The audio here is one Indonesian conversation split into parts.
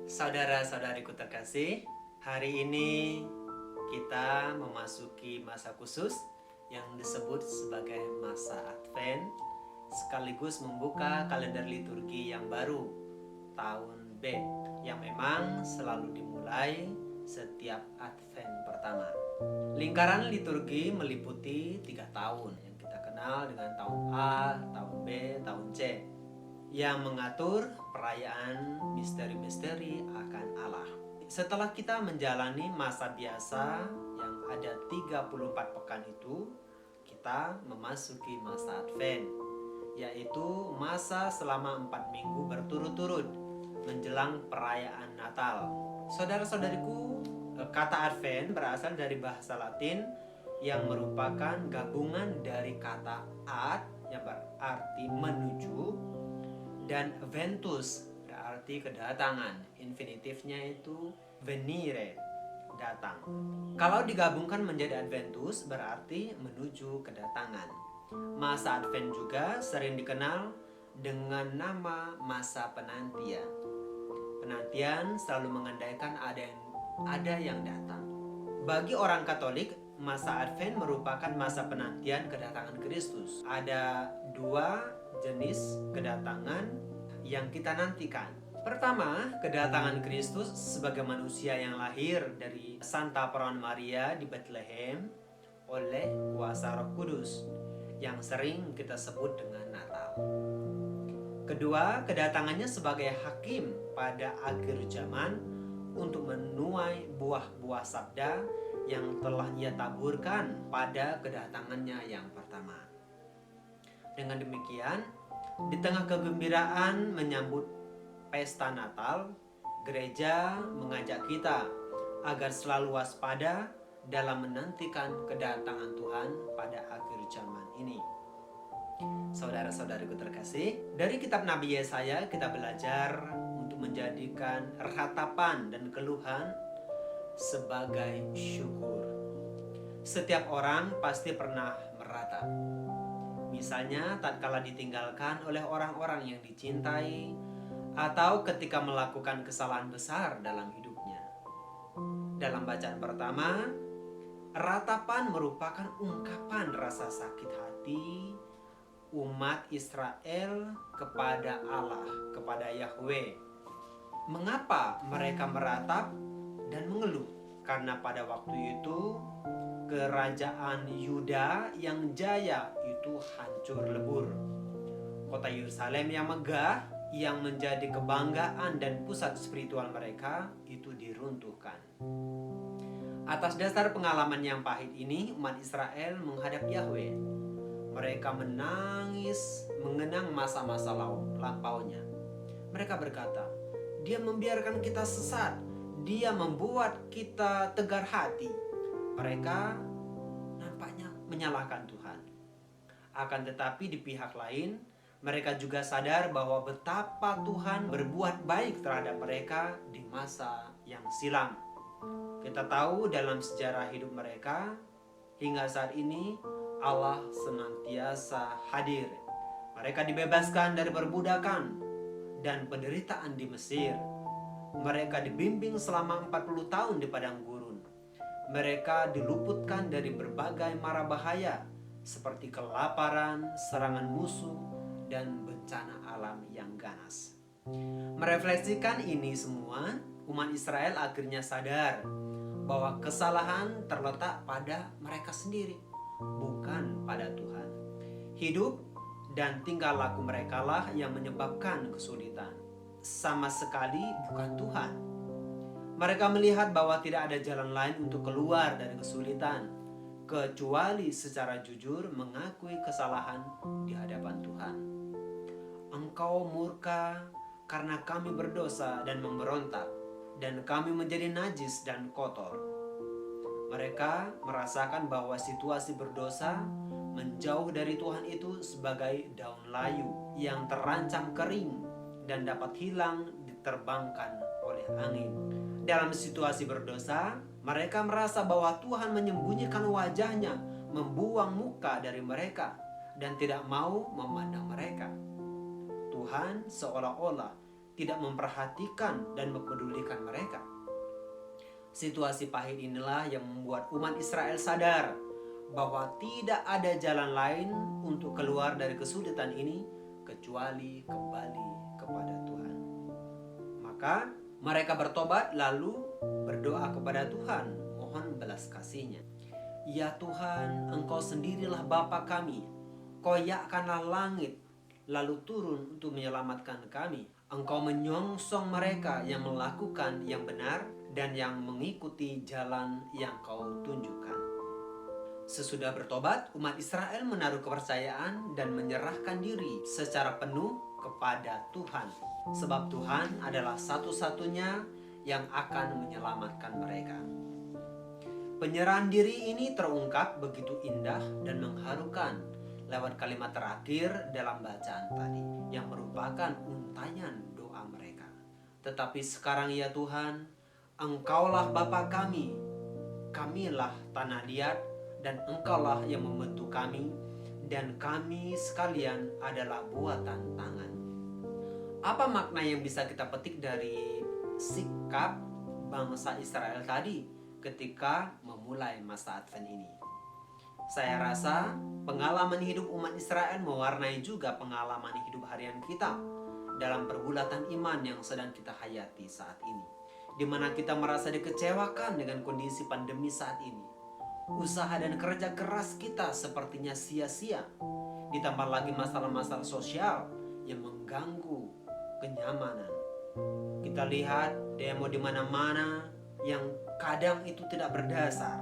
Saudara-saudariku terkasih, hari ini kita memasuki masa khusus yang disebut sebagai masa Advent, sekaligus membuka kalender liturgi yang baru, tahun B, yang memang selalu dimulai setiap Advent pertama. Lingkaran liturgi meliputi 3 tahun yang kita kenal dengan tahun A, tahun B, tahun C, yang mengatur perayaan misteri-misteri akan Allah. Setelah kita menjalani masa biasa yang ada 34 pekan itu, kita memasuki masa Advent, yaitu masa selama 4 minggu berturut-turut menjelang perayaan Natal. Saudara-saudariku, kata Advent berasal dari bahasa Latin yang merupakan gabungan dari kata ad yang berarti menuju dan ventus berarti kedatangan. Infinitifnya itu venire, datang. Kalau digabungkan menjadi adventus berarti menuju kedatangan. Masa Advent juga sering dikenal dengan nama masa penantian. Penantian selalu mengandaikan ada yang datang. Bagi orang Katolik, masa Advent merupakan masa penantian kedatangan Kristus. Ada 2 jenis kedatangan yang kita nantikan. Pertama, kedatangan Kristus sebagai manusia yang lahir dari Santa Perawan Maria di Bethlehem oleh kuasa Roh Kudus, yang sering kita sebut dengan Natal. Kedua, kedatangannya sebagai hakim pada akhir zaman untuk menuai buah-buah sabda yang telah ia taburkan pada kedatangannya yang pertama. Dengan demikian, di tengah kegembiraan menyambut pesta Natal, gereja mengajak kita agar selalu waspada dalam menantikan kedatangan Tuhan pada akhir zaman ini. Saudara-saudariku terkasih, dari kitab Nabi Yesaya kita belajar untuk menjadikan ratapan dan keluhan sebagai syukur. Setiap orang pasti pernah meratap. Misalnya tatkala ditinggalkan oleh orang-orang yang dicintai atau ketika melakukan kesalahan besar dalam hidupnya. Dalam bacaan pertama, ratapan merupakan ungkapan rasa sakit hati umat Israel kepada Allah, kepada Yahweh. Mengapa mereka meratap dan mengeluh? Karena pada waktu itu kerajaan Yuda yang jaya itu hancur lebur. Kota Yerusalem yang megah, yang menjadi kebanggaan dan pusat spiritual mereka, itu diruntuhkan. Atas dasar pengalaman yang pahit ini, umat Israel menghadap Yahweh. Mereka menangis mengenang masa-masa lampaunya. Mereka berkata, "Dia membiarkan kita sesat, Dia membuat kita tegar hati." Mereka nampaknya menyalahkan Tuhan. Akan tetapi di pihak lain, mereka juga sadar bahwa betapa Tuhan berbuat baik terhadap mereka di masa yang silam. Kita tahu dalam sejarah hidup mereka, hingga saat ini Allah senantiasa hadir. Mereka dibebaskan dari perbudakan dan penderitaan di Mesir. Mereka dibimbing selama 40 tahun di padang gurun. Mereka diluputkan dari berbagai mara bahaya seperti kelaparan, serangan musuh, dan bencana alam yang ganas. Merefleksikan ini semua, umat Israel akhirnya sadar bahwa kesalahan terletak pada mereka sendiri, bukan pada Tuhan. Hidup dan tingkah laku merekalah yang menyebabkan kesulitan, sama sekali bukan Tuhan. Mereka melihat bahwa tidak ada jalan lain untuk keluar dari kesulitan kecuali secara jujur mengakui kesalahan di hadapan Tuhan. Engkau murka karena kami berdosa dan memberontak, dan kami menjadi najis dan kotor. Mereka merasakan bahwa situasi berdosa menjauh dari Tuhan itu sebagai daun layu yang terancam kering dan dapat hilang diterbangkan oleh angin. Dalam situasi berdosa, mereka merasa bahwa Tuhan menyembunyikan wajahnya, membuang muka dari mereka, dan tidak mau memandang mereka. Tuhan seolah-olah tidak memperhatikan dan mempedulikan mereka. Situasi pahit inilah yang membuat umat Israel sadar bahwa tidak ada jalan lain untuk keluar dari kesulitan ini kecuali kembali kepada Tuhan. Maka mereka bertobat lalu berdoa kepada Tuhan, mohon belas kasih-Nya. Ya Tuhan, Engkau sendirilah Bapa kami. Koyakkanlah langit lalu turun untuk menyelamatkan kami. Engkau menyongsong mereka yang melakukan yang benar dan yang mengikuti jalan yang Kau tunjukkan. Sesudah bertobat, umat Israel menaruh kepercayaan dan menyerahkan diri secara penuh kepada Tuhan. Sebab Tuhan adalah satu-satunya yang akan menyelamatkan mereka. Penyerahan diri ini terungkap begitu indah dan mengharukan lewat kalimat terakhir dalam bacaan tadi, yang merupakan untayan doa mereka. Tetapi sekarang ya Tuhan, Engkaulah Bapa kami, kamilah tanah liat, dan Engkaulah yang membentuk kami, dan kami sekalian adalah buatan tangan. Apa makna yang bisa kita petik dari sikap bangsa Israel tadi ketika memulai masa Advent ini? Saya rasa pengalaman hidup umat Israel mewarnai juga pengalaman hidup harian kita dalam pergulatan iman yang sedang kita hayati saat ini, di mana kita merasa dikecewakan dengan kondisi pandemi saat ini. Usaha dan kerja keras kita sepertinya sia-sia, ditambah lagi masalah-masalah sosial yang mengganggu kenyamanan. Kita lihat demo di mana-mana yang kadang itu tidak berdasar.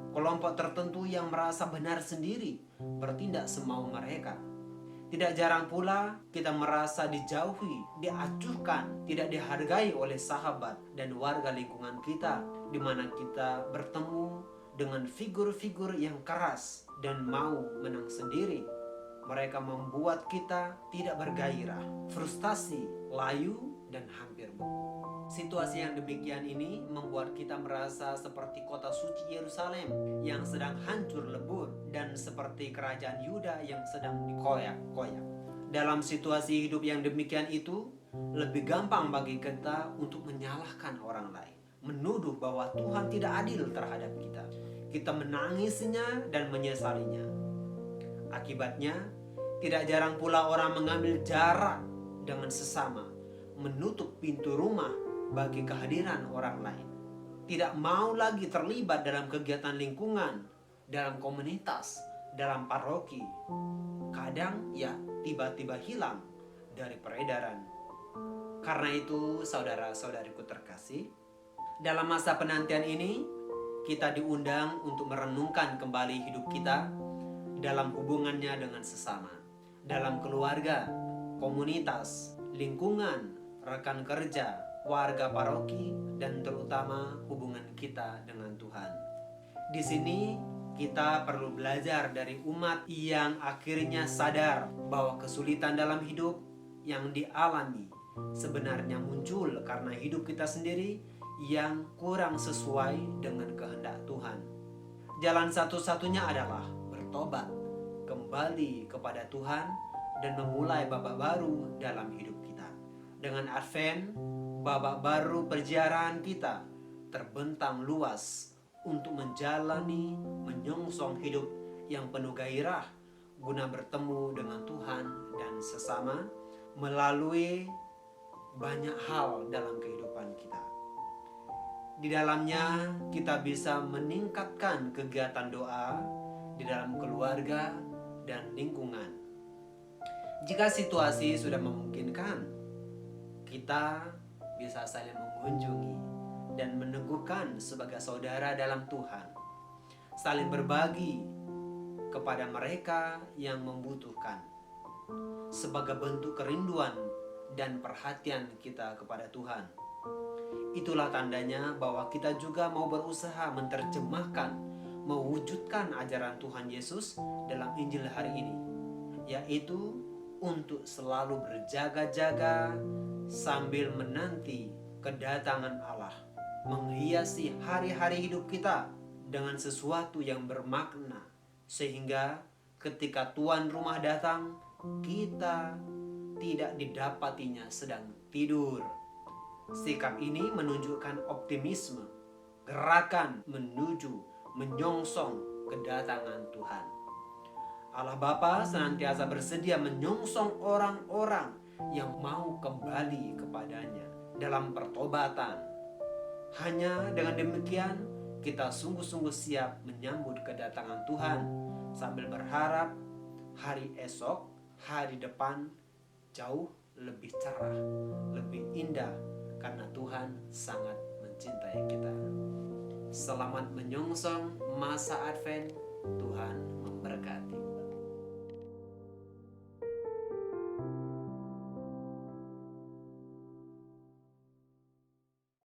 Kelompok tertentu yang merasa benar sendiri bertindak semau mereka. Tidak jarang pula kita merasa dijauhi, diacuhkan, tidak dihargai oleh sahabat dan warga lingkungan kita, di mana kita bertemu dengan figur-figur yang keras dan mau menang sendiri. Mereka membuat kita tidak bergairah, frustasi, layu, dan hampir beku. Situasi yang demikian ini membuat kita merasa seperti kota suci Yerusalem yang sedang hancur lebur dan seperti kerajaan Yuda yang sedang dikoyak-koyak. Dalam situasi hidup yang demikian itu, lebih gampang bagi kita untuk menyalahkan orang lain, menuduh bahwa Tuhan tidak adil terhadap kita. Kita menangisinya dan menyesalinya. Akibatnya, tidak jarang pula orang mengambil jarak dengan sesama, menutup pintu rumah bagi kehadiran orang lain. Tidak mau lagi terlibat dalam kegiatan lingkungan, dalam komunitas, dalam paroki. Kadang ya tiba-tiba hilang dari peredaran. Karena itu saudara-saudariku terkasih, dalam masa penantian ini kita diundang untuk merenungkan kembali hidup kita dalam hubungannya dengan sesama, dalam keluarga, komunitas, lingkungan, rekan kerja, warga paroki, dan terutama hubungan kita dengan Tuhan. Di sini kita perlu belajar dari umat yang akhirnya sadar bahwa kesulitan dalam hidup yang dialami sebenarnya muncul karena hidup kita sendiri yang kurang sesuai dengan kehendak Tuhan. Jalan satu-satunya adalah bertobat, kembali kepada Tuhan, dan memulai babak baru dalam hidup kita. Dengan Advent, babak baru perjalanan kita terbentang luas untuk menjalani, menyongsong hidup yang penuh gairah guna bertemu dengan Tuhan dan sesama melalui banyak hal dalam kehidupan kita. Di dalamnya kita bisa meningkatkan kegiatan doa di dalam keluarga dan lingkungan. Jika situasi sudah memungkinkan, kita bisa saling mengunjungi dan meneguhkan sebagai saudara dalam Tuhan, saling berbagi kepada mereka yang membutuhkan sebagai bentuk kerinduan dan perhatian kita kepada Tuhan. Itulah tandanya bahwa kita juga mau berusaha menerjemahkan, mewujudkan ajaran Tuhan Yesus dalam Injil hari ini, yaitu untuk selalu berjaga-jaga sambil menanti kedatangan Allah, menghiasi hari-hari hidup kita dengan sesuatu yang bermakna, sehingga ketika tuan rumah datang, kita tidak didapatinya sedang tidur. Sikap ini menunjukkan optimisme, gerakan menuju menyongsong kedatangan Tuhan. Allah Bapa senantiasa bersedia menyongsong orang-orang yang mau kembali kepadanya dalam pertobatan. Hanya dengan demikian kita sungguh-sungguh siap menyambut kedatangan Tuhan sambil berharap hari esok, hari depan jauh lebih cerah, lebih indah karena Tuhan sangat mencintai kita. Selamat menyongsong masa Advent. Tuhan memberkati.